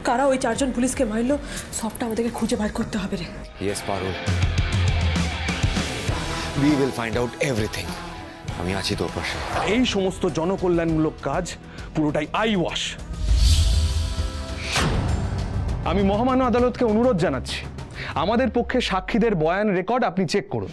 কারা ওই চারজন পুলিশকে মারলো সবটা আমাদেরকে খুঁজে বার করতে হবে রে। Yes Parul, we will find out everything. আমি আছি তোর পাশে। এই সমস্ত জনকল্যাণমূলক কাজ পুরোটাই আই ওয়াশ। আমি মহামান্য আদালতকে অনুরোধ জানাচ্ছি, আমাদের পক্ষে সাক্ষীদের বয়ান রেকর্ড আপনি চেক করুন।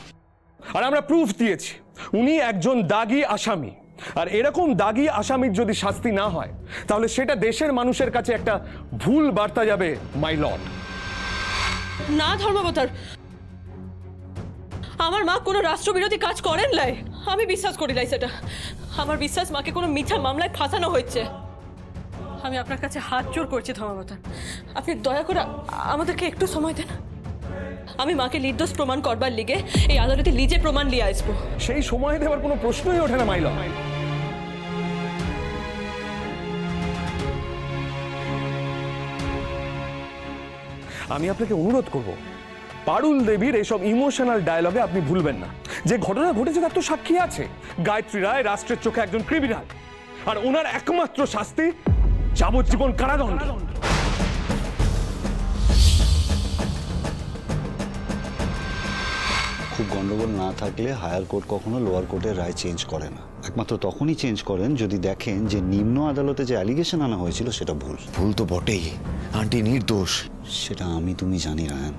আর আমরা প্রুফ দিয়েছি উনি একজন দাগী আসামি, আর এরকম দাগী আসামির যদি শাস্তি না হয় তাহলে সেটা দেশের মানুষের কাছে একটা ভুল বার্তা যাবে মাই লর্ড। না ধর্মাবতার, আমার মা কোনো রাষ্ট্রবিরোধী কাজ করেন লাই, আমি বিশ্বাস করি লাই সেটা। আমার বিশ্বাস মাকে কোনো মিথ্যা মামলায় ফাঁসানো হয়েছে। আমি আপনার কাছে হাত জোর করছি ধর্মাবতার, আপনি দয়া করে আমাদেরকে একটু সময় দেন। আমি মাকে নির্দোষ প্রমাণ করবার লিগে এই আদালতে নিজে প্রমাণ নিয়ে আসবো। সেই সময় দেওয়ার কোনো প্রশ্নই ওঠে না মাই লর্ড। আমি আপনাকে অনুরোধ করব, পারুল দেবীর এইসব ইমোশনাল ডায়লগে আপনি ভুলবেন না যে ঘটনা ঘটেছে তার তো সাক্ষী আছে। গায়ত্রী রায় রাষ্ট্রের চোখে একজন ক্রিমিনাল, আর ওনার একমাত্র শাস্তি যাবজ্জীবন কারাদণ্ড। খুব গন্ডগোল না থাকলে হায়ার কোর্ট কখনো লোয়ার কোর্টের রায় চেঞ্জ করে না। একমাত্র তখনই চেঞ্জ করেন যদি দেখেন যে নিম্ন আদালতে যে অ্যালিগেশন আনা হয়েছিল সেটা ভুল। ভুল তো বটেই, আন্টি নির্দোষ। সেটা আমি তুমি জানি রায়ান,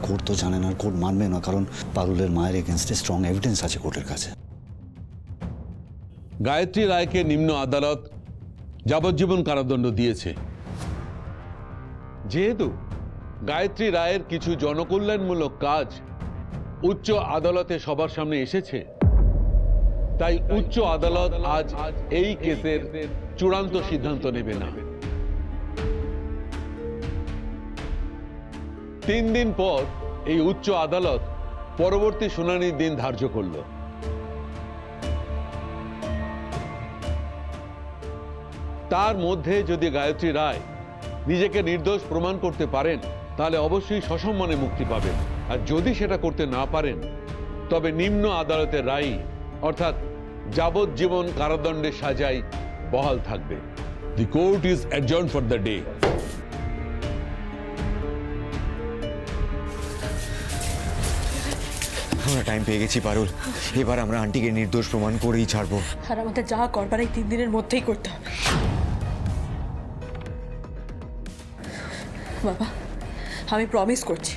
কোর্ট তো জানে না, কোর্ট মানবে না, কারণ পারুলের মায়ের এগেনস্টে স্ট্রং এভিডেন্স আছে কোর্টের কাছে। গায়ত্রী রায়কে নিম্ন আদালত যাবজ্জীবন কারাদণ্ড দিয়েছে। যেহেতু গায়ত্রী রায়ের কিছু জনকল্যাণমূলক কাজ উচ্চ আদালতে সবার সামনে এসেছে, তাই উচ্চ আদালত আজ এই কেসের চূড়ান্ত সিদ্ধান্ত নেবে না। 3 দিন পর এই উচ্চ আদালত পরবর্তী শুনানির দিন ধার্য করল। তার মধ্যে যদি গায়ত্রী রায় নিজেকে নির্দোষ প্রমাণ করতে পারেন তাহলে অবশ্যই সসম্মানে মুক্তি পাবেন, আর যদি সেটা করতে না পারেন তবে নিম্ন আদালতের রায় অর্থাৎ যাবজ্জীবন কারাদণ্ডের সাজাই বহাল থাকবে। The court is adjourned for the day. আমরা টাইম পেয়ে গেছি পারুল, এবার আমরা আন্টিকে নির্দোষ প্রমাণ করেই ছাড়বো। আর আমাদের যা করবার এই 3 দিনের মধ্যেই করতে হবে। বাবা, আমি প্রমিস করছি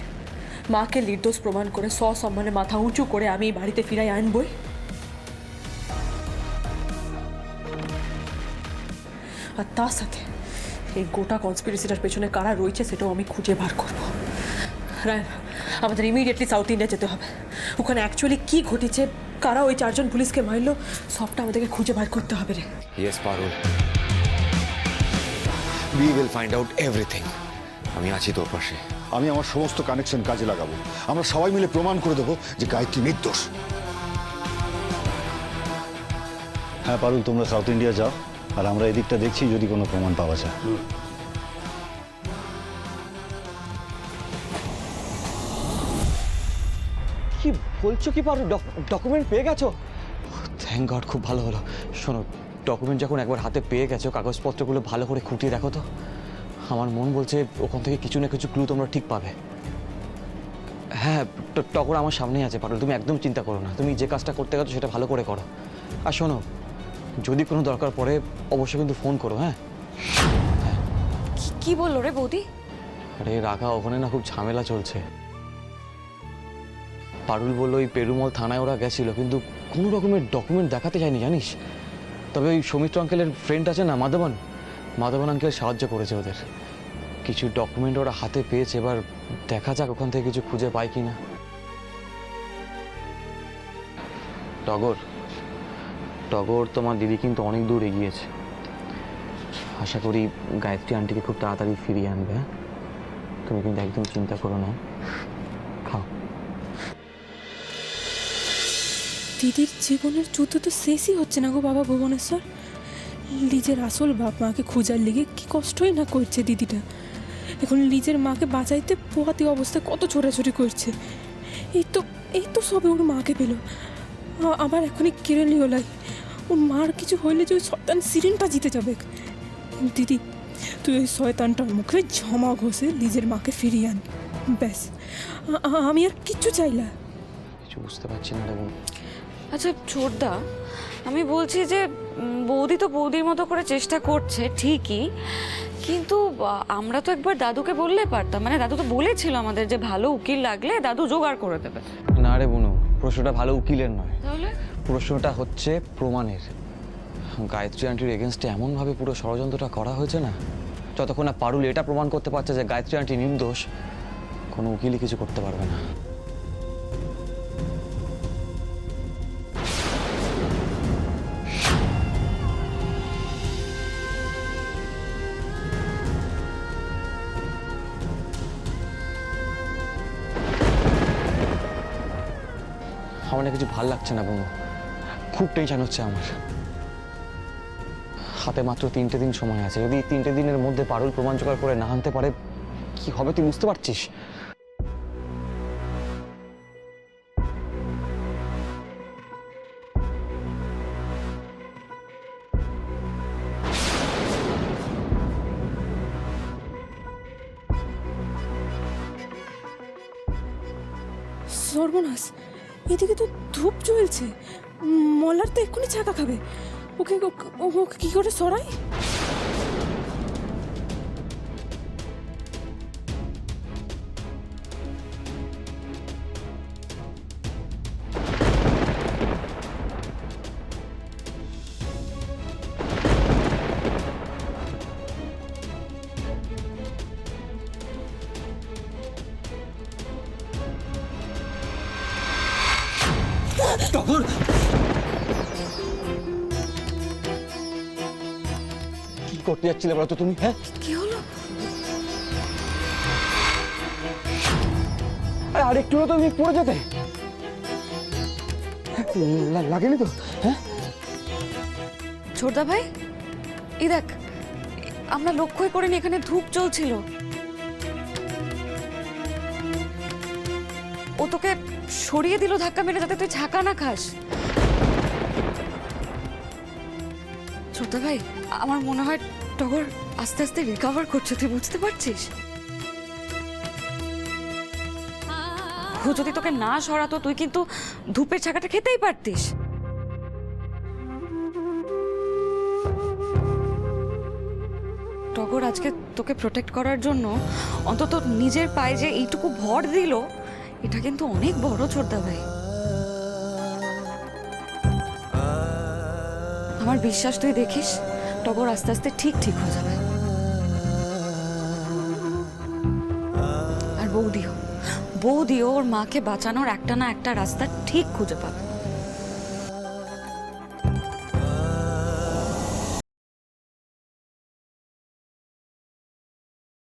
মাকে নির্দোষ প্রমাণ করে সসম্মানে মাথা উঁচু করে আমি এই বাড়িতে ফিরাই আনবই। আর তার সাথে এই গোটা কনস্পিরেসিটার পেছনে কারা রয়েছে সেটাও আমি খুঁজে বার করব। রায়ন, আমাদের ইমিডিয়েটলি সাউথ ইন্ডিয়া যেতে হবে। ওখানে অ্যাকচুয়ালি কি ঘটেছে, কারা ওই চারজন পুলিশকে মারলো সবটা আমাদেরকে খুঁজে বার করতে হবে রে। Yes Parul, we will find out everything. আমি আছি তোর পাশে। আমি আমার সমস্ত কানেকশন কাজে লাগাবো। আমরা সবাই মিলে প্রমাণ করে দেবো যে গায়ত্রী নির্দোষ। হ্যাঁ পারুল, তোমরা সাউথ ইন্ডিয়া যাও, আর আমরা এদিকটা দেখছি যদি কোনো প্রমাণ পাওয়া যায়। কি বলছো কি পারো? ডকুমেন্ট পেয়ে গেছো? থ্যাংক গড, খুব ভালো হলো। শোনো, ডকুমেন্ট যখন একবার হাতে পেয়ে গেছো, কাগজপত্রগুলো ভালো করে খুঁটিয়ে দেখো তো। আমার মন বলছে ওখান থেকে কিছু না কিছু ক্লু তোমরা ঠিক পাবে। হ্যাঁ, টগর আমার সামনেই আছে পারো, তুমি একদম চিন্তা করো না। তুমি যে কাজটা করতে গেছো সেটা ভালো করে করো। আর শোনো, যদি কোনো দরকার পড়ে অবশ্যই কিন্তু ফোন করো। হ্যাঁ। কি বললো রে বৌদি? আরে রাখা, ওখানে না খুব ঝামেলা চলছে। পারুল বললো ওই পেরুমল থানায় ওরা গেছিল, কিন্তু কোনো রকমের ডকুমেন্ট দেখাতে যায়নি জানিস। তবে ওই সৌমিত্র আঙ্কেলের ফ্রেন্ড আছে না, মাধবন আঙ্কেল সাহায্য করেছে ওদের। কিছু ডকুমেন্ট ওরা হাতে পেয়েছে, এবার দেখা যাক ওখান থেকে কিছু খুঁজে পায় কিনা। টগর তোমার দিদি কিন্তু অনেক দূর এগিয়েছে। আশা করি গায়ত্রী আন্টিকে খুব তাড়াতাড়ি ফিরিয়ে আনবে। হ্যাঁ, তুমি কিন্তু একদম চিন্তা করো না। খাও। দিদির জীবনের যুদ্ধ তো শেষই হচ্ছে না গো বাবা ভুবনেশ্বর। লিজের আসল বাপ মাকে খোঁজার লেগে কি কষ্টই না করছে দিদিটা। এখন লিজের মাকে বাঁচাইতে পোহাতি অবস্থায় কত ছোটাছুটি করছে। এই তো সবে ওর মাকে পেল, আবার এখনই কেড়ে নিও লাই। ওর মার কিছু হইলে যে ওই সন্তান সিরিনটা জিতে যাবে। দিদি তুই ওই শয়তানটার মুখে ঝমা ঘষে লিজের মাকে ফিরিয়ে আন, ব্যাস। আমি আর কিচ্ছু চাই না। কিছু বুঝতে পারছি না রে বোন। আচ্ছা ছোটদা, আমি বলছি যে বৌদি তো বৌদির মতো করে চেষ্টা করছে ঠিকই, কিন্তু আমরা তো একবার দাদুকে বললে পারতাম, মানে দাদু তো বলেছিল আমাদের যে ভালো উকিল লাগলে দাদু জোগাড় করে দেবে। না রে বোনু, প্রশ্নটা ভালো উকিলের নয়, তাহলে প্রশ্নটা হচ্ছে প্রমাণের। গায়ত্রী আন্টির এগেনস্টে এমনভাবে পুরো ষড়যন্ত্রটা করা হয়েছে না, যতক্ষণ না পারুল এটা প্রমাণ করতে পারছে যে গায়ত্রী আন্টি নির্দোষ, কোনো উকিলই কিছু করতে পারবে না। আমার না কিছু ভাল লাগছে না বোনু, খুব টেনশন হচ্ছে আমার। হাতে মাত্র 3টে দিন সময় আছে, যদি এই 3টে দিনের মধ্যে পারুল প্রমাণ জোগাড় করে না আনতে পারে, কি হবে তুই বুঝতে পারছিস? সর্বনাশ, এদিকে তো ধূপ জ্বলছে। মলার তো এক্ষুনি ছাকা খাবে। ওকে ওকে কি করে সরাই? কি করতে যাচ্ছিলে বলো তো তুমি? হ্যাঁ, কি হলো? আরে আরেকটু তো তুমি পড়ে যেতে। লাগেনি তো? হ্যাঁ, ছোটদা ভাই, এই দেখ, আমরা লক্ষ্যই করিনি এখানে ধূপ জ্বলছিল। ও তোকে সরিয়ে দিল ধাক্কা মেরে যাতে তুই ছাকা না খাস। ছোটদা ভাই, আমার মনে হয় টগর আস্তে আস্তে রিকভার করছে, তুই বুঝতে পারছিস? ও যদি তোকে না সরাতো তুই কিন্তু ধূপের ছাকাটা খেতেই পারতিস। টগর আজকে তোকে প্রোটেক্ট করার জন্য অন্তত নিজের পায়ে যে এইটুকু ভর দিল, এটা কিন্তু অনেক বড় ছোটদা ভাই। আমার বিশ্বাস তুই দেখিস, টগর আস্তে আস্তে ঠিক হয়ে যাবে। আর বৌদিও ওর মাকে বাঁচানোর একটা না একটা রাস্তা ঠিক খুঁজে পাবে।